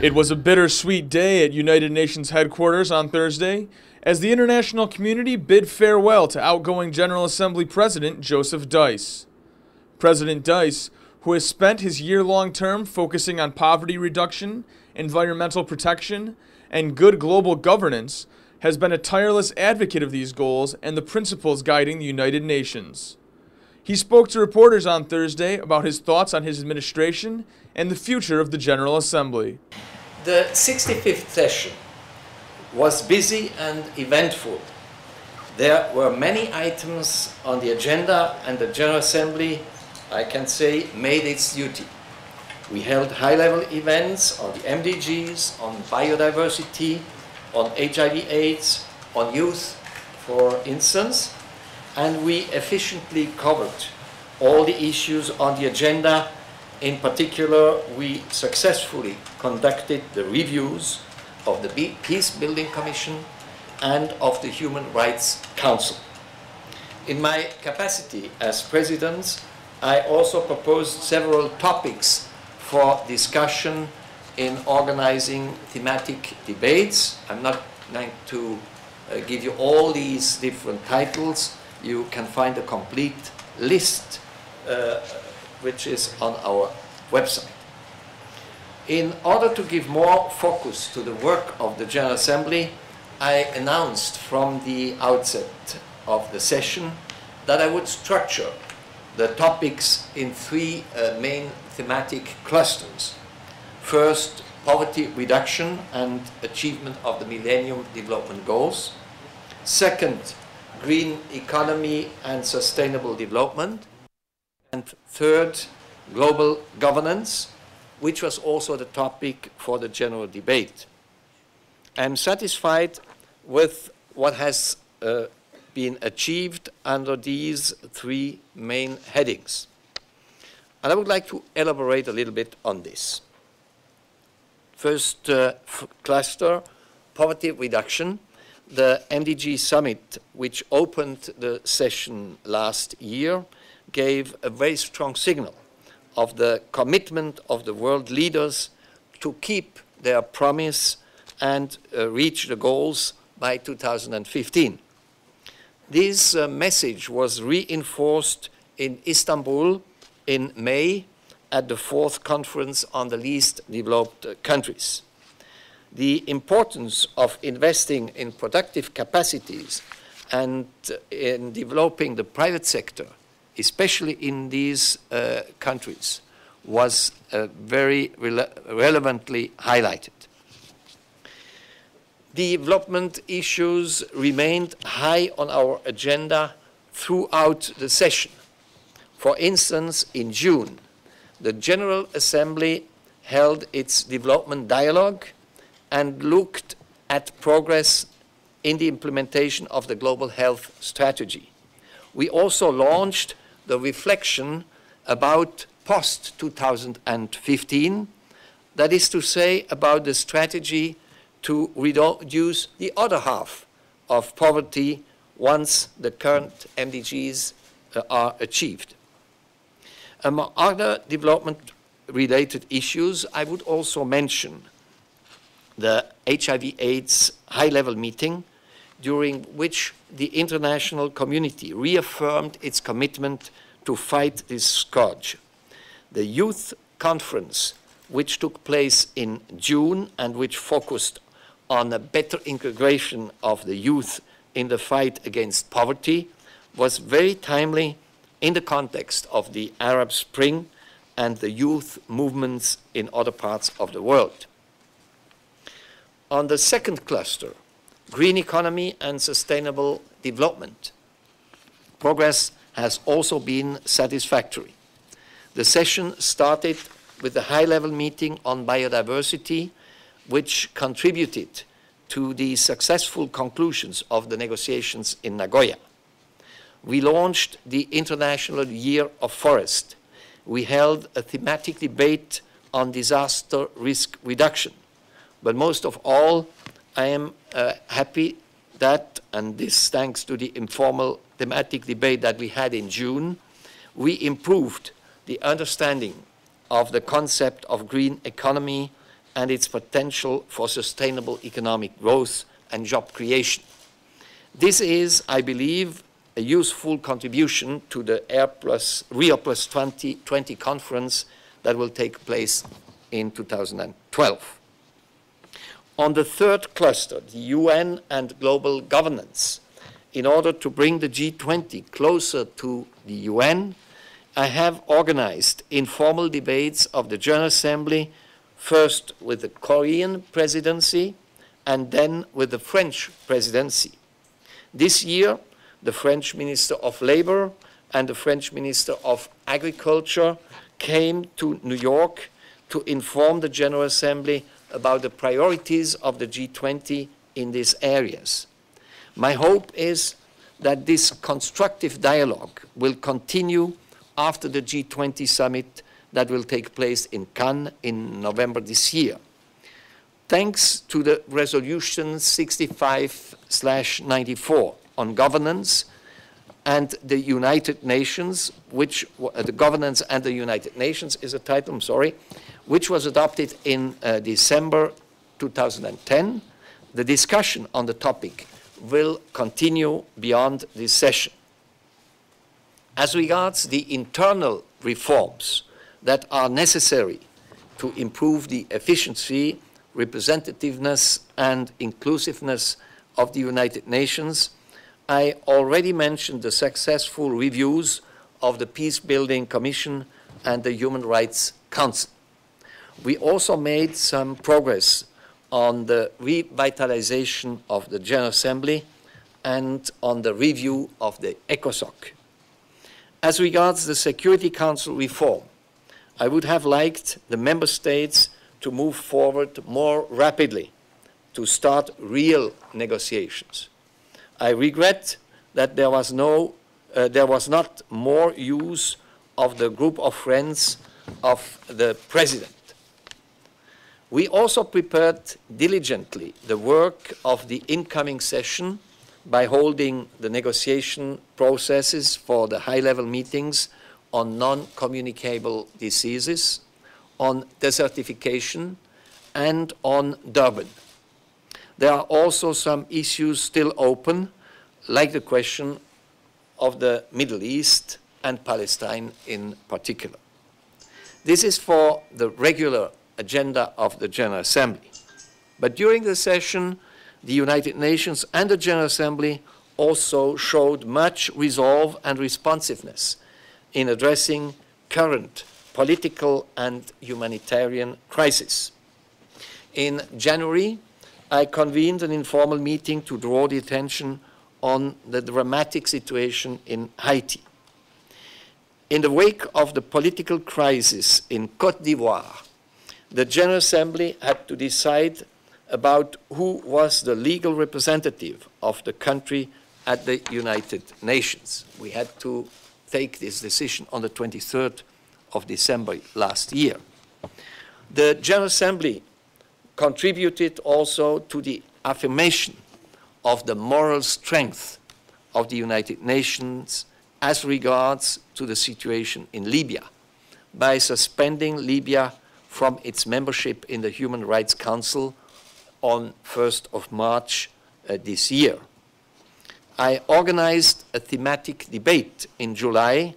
It was a bittersweet day at United Nations headquarters on Thursday as the international community bid farewell to outgoing General Assembly President Joseph Deiss. President Deiss, who has spent his year-long term focusing on poverty reduction, environmental protection, and good global governance, has been a tireless advocate of these goals and the principles guiding the United Nations. He spoke to reporters on Thursday about his thoughts on his administration and the future of the General Assembly. The 65th session was busy and eventful. There were many items on the agenda, and the General Assembly, I can say, made its duty. We held high-level events on the MDGs, on biodiversity, on HIV/AIDS, on youth, for instance, and we efficiently covered all the issues on the agenda. In particular, we successfully conducted the reviews of the Peace Building Commission and of the Human Rights Council. In my capacity as President, I also proposed several topics for discussion in organizing thematic debates. I'm not going to give you all these different titles. You can find a complete list which is on our website. In order to give more focus to the work of the General Assembly, I announced from the outset of the session that I would structure the topics in three main thematic clusters. First, poverty reduction and achievement of the Millennium Development Goals. Second, green economy and sustainable development. And third, global governance, which was also the topic for the general debate. I'm satisfied with what has been achieved under these three main headings. And I would like to elaborate a little bit on this. First cluster, poverty reduction. The MDG summit, which opened the session last year, gave a very strong signal of the commitment of the world leaders to keep their promise and reach the goals by 2015. This message was reinforced in Istanbul in May at the 4th Conference on the Least Developed Countries. The importance of investing in productive capacities and in developing the private sector, especially in these countries, was very relevantly highlighted. Development issues remained high on our agenda throughout the session. For instance, in June, the General Assembly held its development dialogue and looked at progress in the implementation of the Global Health Strategy. We also launched the reflection about post-2015, that is to say, about the strategy to reduce the other half of poverty once the current MDGs are achieved. Among other development-related issues, I would also mention the HIV/AIDS high-level meeting, during which the international community reaffirmed its commitment to fight this scourge. The youth conference, which took place in June and which focused on a better integration of the youth in the fight against poverty, was very timely in the context of the Arab Spring and the youth movements in other parts of the world. On the second cluster, green economy and sustainable development, progress has also been satisfactory. The session started with a high-level meeting on biodiversity, which contributed to the successful conclusions of the negotiations in Nagoya. We launched the International Year of Forest. We held a thematic debate on disaster risk reduction. But most of all, I am happy that, and this thanks to the informal thematic debate that we had in June, we improved the understanding of the concept of green economy and its potential for sustainable economic growth and job creation. This is, I believe, a useful contribution to the Rio Plus 2020 conference that will take place in 2012. On the third cluster, the UN and global governance, in order to bring the G20 closer to the UN, I have organized informal debates of the General Assembly, first with the Korean presidency and then with the French presidency. This year, the French Minister of Labor and the French Minister of Agriculture came to New York to inform the General Assembly about the priorities of the G20 in these areas. My hope is that this constructive dialogue will continue after the G20 summit that will take place in Cannes in November this year. Thanks to the resolution 65/94 on governance and the United Nations, which the governance and the United Nations is a title, I'm sorry, which was adopted in December 2010, the discussion on the topic will continue beyond this session. As regards the internal reforms that are necessary to improve the efficiency, representativeness, and inclusiveness of the United Nations, I already mentioned the successful reviews of the Peace-Building Commission and the Human Rights Council. We also made some progress on the revitalization of the General Assembly and on the review of the ECOSOC. As regards the Security Council reform, I would have liked the member states to move forward more rapidly to start real negotiations. I regret that there was not more use of the group of friends of the President. We also prepared diligently the work of the incoming session by holding the negotiation processes for the high-level meetings on non-communicable diseases, on desertification, and on Durban. There are also some issues still open, like the question of the Middle East and Palestine in particular. This is for the regular agenda of the General Assembly. But during the session, the United Nations and the General Assembly also showed much resolve and responsiveness in addressing current political and humanitarian crises. In January, I convened an informal meeting to draw the attention on the dramatic situation in Haiti. In the wake of the political crisis in Côte d'Ivoire, the General Assembly had to decide about who was the legal representative of the country at the United Nations. We had to take this decision on the 23rd of December last year. The General Assembly contributed also to the affirmation of the moral strength of the United Nations as regards to the situation in Libya by suspending Libya from its membership in the Human Rights Council on 1st of March this year. I organized a thematic debate in July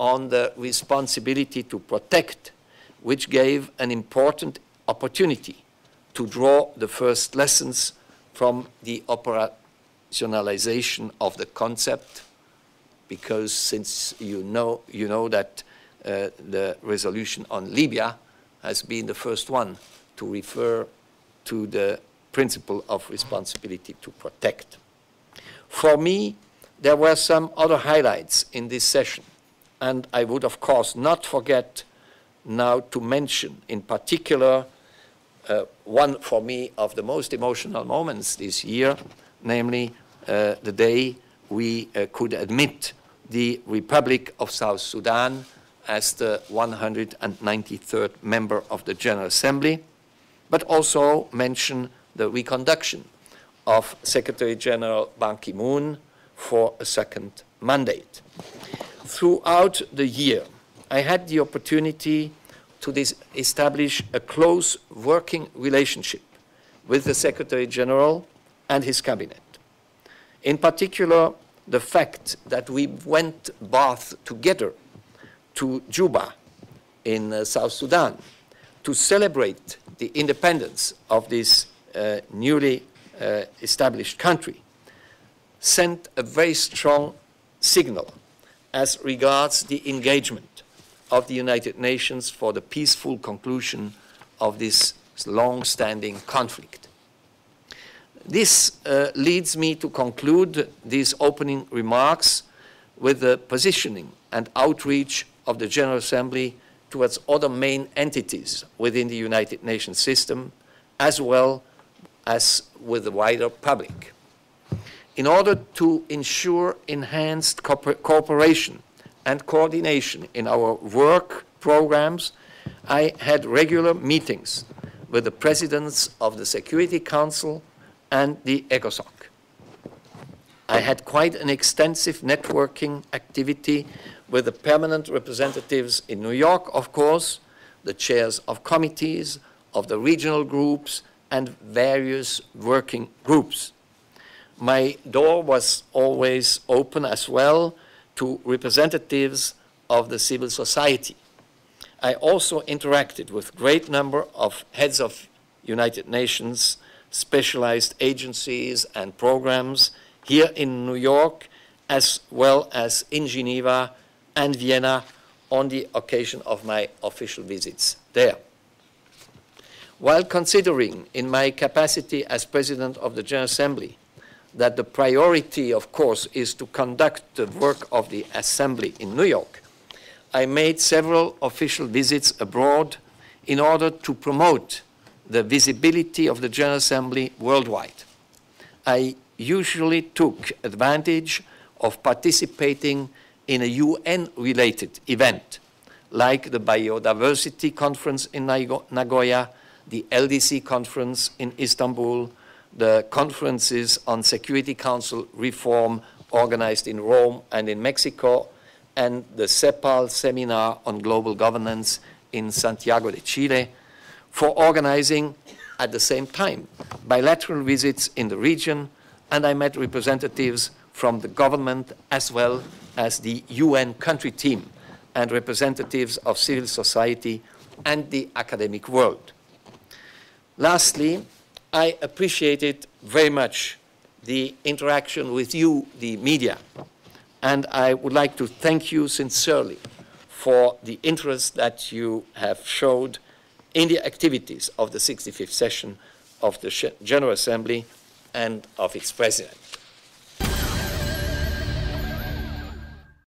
on the responsibility to protect, which gave an important opportunity to draw the first lessons from the operationalization of the concept, because since you know that the resolution on Libya has been the first one to refer to the principle of responsibility to protect. For me, there were some other highlights in this session, and I would, of course, not forget now to mention in particular one for me of the most emotional moments this year, namely the day we could admit the Republic of South Sudan as the 193rd member of the General Assembly, but also mention the reconduction of Secretary General Ban Ki-moon for a second mandate. Throughout the year, I had the opportunity to establish a close working relationship with the Secretary General and his cabinet. In particular, the fact that we went both together to Juba in South Sudan to celebrate the independence of this newly established country sent a very strong signal as regards the engagement of the United Nations for the peaceful conclusion of this long-standing conflict. This leads me to conclude these opening remarks with the positioning and outreach of the General Assembly towards other main entities within the United Nations system, as well as with the wider public. In order to ensure enhanced cooperation and coordination in our work programs, I had regular meetings with the presidents of the Security Council and the ECOSOC. I had quite an extensive networking activity with the permanent representatives in New York, of course, the chairs of committees, of the regional groups, and various working groups. My door was always open as well to representatives of the civil society. I also interacted with a great number of heads of United Nations specialized agencies and programs here in New York, as well as in Geneva and Vienna on the occasion of my official visits there. While considering in my capacity as President of the General Assembly that the priority, of course, is to conduct the work of the Assembly in New York, I made several official visits abroad in order to promote the visibility of the General Assembly worldwide. I usually took advantage of participating in a UN-related event, like the Biodiversity Conference in Nagoya, the LDC Conference in Istanbul, the conferences on Security Council reform organized in Rome and in Mexico, and the CEPAL seminar on global governance in Santiago de Chile, for organizing at the same time bilateral visits in the region, and I met representatives from the government as well as the UN country team and representatives of civil society and the academic world. Lastly, I appreciated very much the interaction with you, the media, and I would like to thank you sincerely for the interest that you have showed in the activities of the 65th session of the General Assembly and of its President.